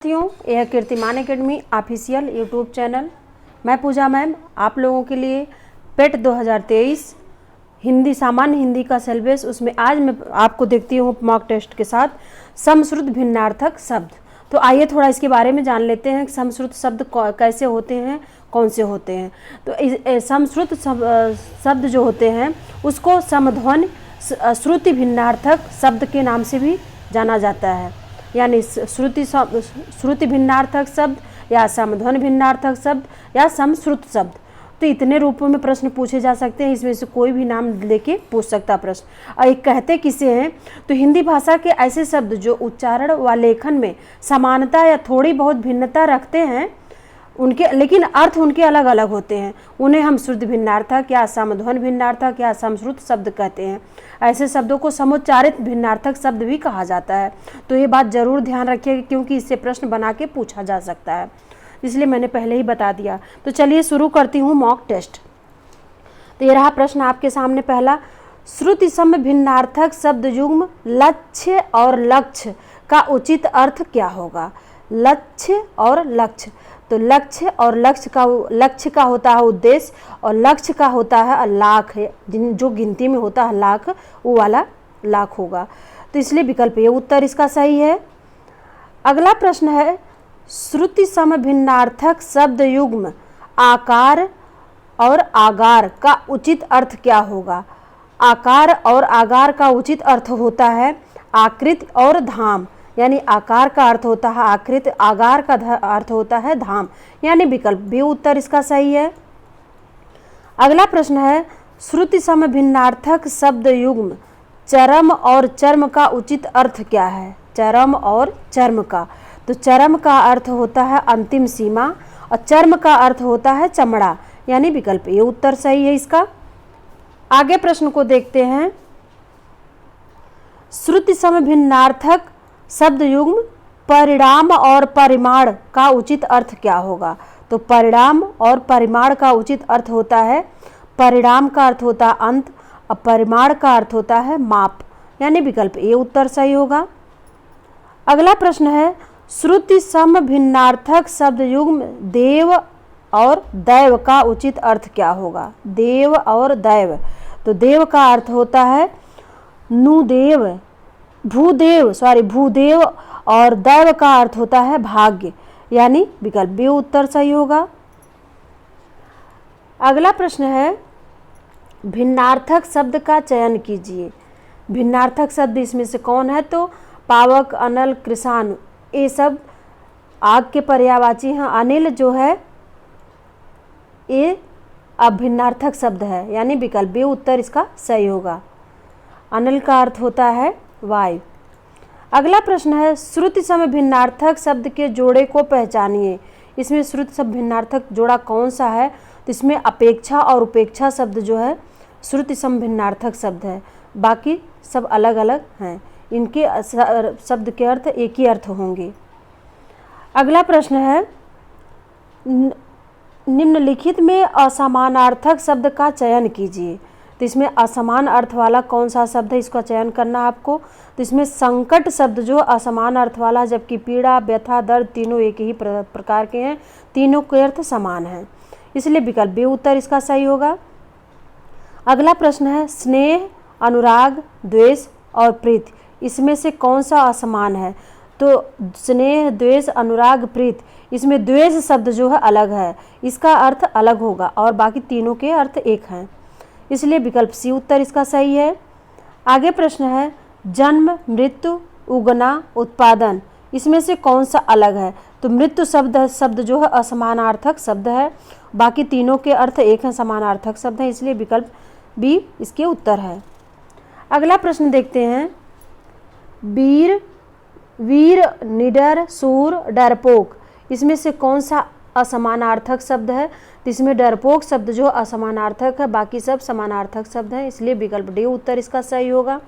साथियों, यह कीर्तिमान एकेडमी ऑफिशियल यूट्यूब चैनल। मैं पूजा मैम आप लोगों के लिए पेट 2023 हिंदी सामान्य हिंदी का सिलेबस, उसमें आज मैं आपको देखती हूँ मॉक टेस्ट के साथ समश्रुत भिन्नार्थक शब्द। तो आइए थोड़ा इसके बारे में जान लेते हैं कि समश्रुत शब्द कैसे होते हैं, कौन से होते हैं। तो समश्रुत शब्द जो होते हैं उसको समध्वनि श्रुति भिन्नार्थक शब्द के नाम से भी जाना जाता है, यानी श्रुति भिन्नार्थक शब्द या समध्वनि भिन्नार्थक शब्द या समश्रुत शब्द। तो इतने रूपों में प्रश्न पूछे जा सकते हैं, इसमें से कोई भी नाम लेके पूछ सकता प्रश्न। और एक कहते किसे हैं, तो हिंदी भाषा के ऐसे शब्द जो उच्चारण व लेखन में समानता या थोड़ी बहुत भिन्नता रखते हैं, उनके लेकिन अर्थ उनके अलग अलग होते हैं, उन्हें हम श्रुति भिन्नार्थक या समध्वनि भिन्नार्थक या समश्रुत शब्द कहते हैं। ऐसे शब्दों को समुच्चारित भिन्नार्थक शब्द भी कहा जाता है। तो ये बात जरूर ध्यान रखिएगा, क्योंकि इससे प्रश्न बना के पूछा जा सकता है, इसलिए मैंने पहले ही बता दिया। तो चलिए शुरू करती हूँ मॉक टेस्ट। तो ये रहा प्रश्न आपके सामने पहला, श्रुति सम भिन्नार्थक शब्द युग्म लक्ष्य और लक्ष्य का उचित अर्थ क्या होगा। लक्ष्य और लक्ष्य, तो लक्ष्य और लक्ष्य का होता है उद्देश्य और लक्ष्य का होता है लाख, जो गिनती में होता है लाख, वो वाला लाख होगा। तो इसलिए विकल्प ये उत्तर इसका सही है। अगला प्रश्न है, श्रुति सम भिन्नार्थक शब्द युग्म आकार और आगार का उचित अर्थ क्या होगा। आकार और आगार का उचित अर्थ होता है आकृति और धाम, यानी आकार का अर्थ होता है आकृति, आगार का अर्थ होता है धाम, यानी विकल्प बी उत्तर इसका सही है। अगला प्रश्न है, श्रुति सम भिन्नार्थक शब्द युग्म चरम और चर्म का उचित अर्थ क्या है। चरम और चर्म का, तो चरम का अर्थ होता है अंतिम सीमा और चर्म का अर्थ होता है चमड़ा, यानी विकल्प ये उत्तर सही है इसका। आगे प्रश्न को देखते हैं, श्रुति सम भिन्नार्थक शब्द युग्म परिणाम और परिमाण का उचित अर्थ क्या होगा। तो परिणाम और परिमाण का उचित अर्थ होता है, परिणाम का अर्थ होता है अंत और परिमाण का अर्थ होता है माप, यानी विकल्प ये उत्तर सही होगा। अगला प्रश्न है, श्रुति सम भिन्नार्थक शब्द युग्म देव और दैव का उचित अर्थ क्या होगा। देव और दैव, तो देव का अर्थ होता है नुदेव, भूदेव और दैव का अर्थ होता है भाग्य, यानी विकल्प बी उत्तर सही होगा। अगला प्रश्न है, भिन्नार्थक शब्द का चयन कीजिए। भिन्नार्थक शब्द इसमें से कौन है, तो पावक, अनल, कृषाणु, ये सब आग के पर्यायवाची हैं। अनिल जो है ये अभिन्नार्थक शब्द है, यानी विकल्प बी उत्तर इसका सही होगा। अनिल का अर्थ होता है वायु। अगला प्रश्न है, श्रुति सम भिन्नार्थक शब्द के जोड़े को पहचानिए। इसमें श्रुति सम भिन्नार्थक जोड़ा कौन सा है, तो इसमें अपेक्षा और उपेक्षा शब्द जो है श्रुति सम भिन्नार्थक शब्द है, बाकी सब अलग अलग हैं, इनके शब्द के अर्थ एक ही अर्थ होंगे। अगला प्रश्न है, निम्नलिखित में असमानार्थक शब्द का चयन कीजिए। तो इसमें असमान अर्थ वाला कौन सा शब्द है, इसका चयन करना आपको। तो इसमें संकट शब्द जो असमान अर्थ वाला, जबकि पीड़ा, व्यथा, दर्द तीनों एक ही प्रकार के हैं, तीनों के अर्थ समान हैं, इसलिए विकल्प बी उत्तर इसका सही होगा। अगला प्रश्न है, स्नेह, अनुराग, द्वेष और प्रीति, इसमें से कौन सा असमान है। तो स्नेह, द्वेष, अनुराग, प्रीति, इसमें द्वेष शब्द जो है अलग है, इसका अर्थ अलग होगा और बाकी तीनों के अर्थ एक हैं, इसलिए विकल्प सी उत्तर इसका सही है। आगे प्रश्न है, जन्म, मृत्यु, उगना, उत्पादन, इसमें से कौन सा अलग है। तो मृत्यु शब्द जो है असमानार्थक शब्द है, बाकी तीनों के अर्थ एक हैं, समानार्थक शब्द है, इसलिए विकल्प बी इसके उत्तर है। अगला प्रश्न देखते हैं, वीर, निडर, शूर, डरपोक, इसमें से कौन सा असमानार्थक शब्द है। तो इसमें डरपोक शब्द जो असमानार्थक है, बाकी सब समानार्थक शब्द हैं, इसलिए विकल्प डी उत्तर इसका सही होगा।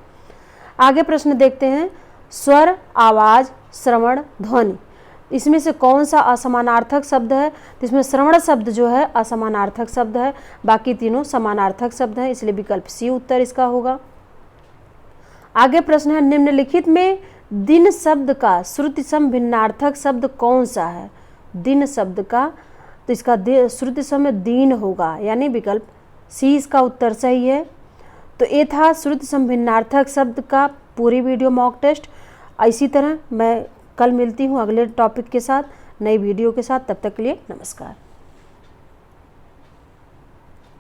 आगे प्रश्न देखते हैं, स्वर, आवाज, श्रवण, ध्वनि, इसमें से कौन सा असमानार्थक शब्द है। तो इसमें श्रवण शब्द जो है असमानार्थक शब्द है, बाकी तीनों समानार्थक शब्द हैं, इसलिए विकल्प सी उत्तर इसका होगा। आगे प्रश्न है, निम्नलिखित में दिन शब्द का श्रुति सम भिन्नार्थक शब्द कौन सा है? दिन शब्द का, तो इसका श्रुति सम में दीन होगा, यानी विकल्प सी इसका उत्तर सही है। तो ये था श्रुति सम भिन्नार्थक शब्द का पूरी वीडियो मॉक टेस्ट। इसी तरह मैं कल मिलती हूँ अगले टॉपिक के साथ, नई वीडियो के साथ। तब तक के लिए नमस्कार।